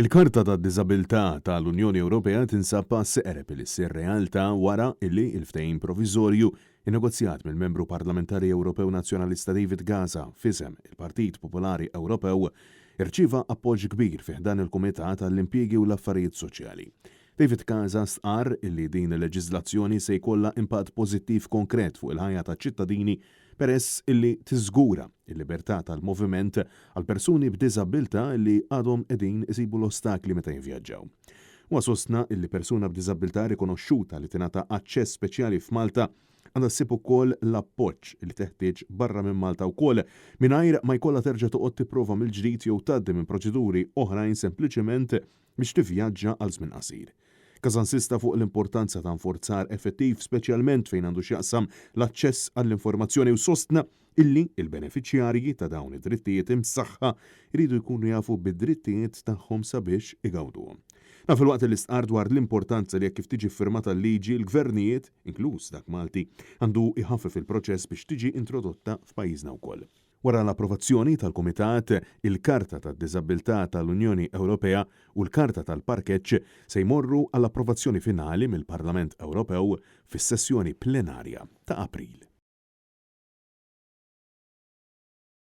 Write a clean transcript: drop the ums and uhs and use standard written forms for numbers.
Il-Karta tad-Diżabilità tal-Unjoni Ewropea tinsab pass eqreb li ssir realtà wara illi l-ftehim proviżorju innegozjat mill-Membru Parlamentari Ewropew Nazzjonalista David Casa f'isem il-Partit Popolari Ewropew irċieva appoġġ kbir fih dan il-Kumitat għall-Impjiegi u l-Affarijiet Soċjali. David Casa stqarr illi din il-leġiżlazzjoni se jkollha impatt pożittiv konkret fuq il-ħajja taċ-ċittadini peress illi tiżgura il-libertà tal-moviment għal persuni b'diżabilità li għadhom qegħdin isibu l-ostakli meta jivvjaġġaw. Huwa sostna illi persuna b'diżabilità rikonoxxuta li tingħata aċċess speċjali f'Malta għandha ssib ukoll l-appoġġ li teħtieġ barra minn Malta wkoll mingħajr ma jkollha terġa' toqgħod tipprova mill-ġdid jew tgħaddi minn proċeduri oħrajn sempliċement biex tivvjaġġa għal żmien qasir. Casa insista fuq l-importanza ta' nforzar effettiv speċjalment fejn għandu x'jaqsam l-aċċess għall-informazzjoni u sostna illi il-benefiċjarji ta' dawn id-drittijiet imsaħħa jridu jkunu jafu bid-drittijiet tagħhom sabiex igawduhom. Naf il-waqt li stqarr dwar l-importanza li jekk kif tiġi ffirmata l-liġi l-gvernijiet, inkluż dak Malti, għandu iħaffef il-proċess biex tiġi introdotta f'pajjiżna wkoll. Wara l-approvazzjoni tal-Kumitat, il-Karta tad-Diżabilità tal-Unjoni Ewropea u l-Karta tal-Parkeġġ se jmorru għall-approvazzjoni finali mill-Parlament Ewropew fis-sessjoni plenarja ta' April.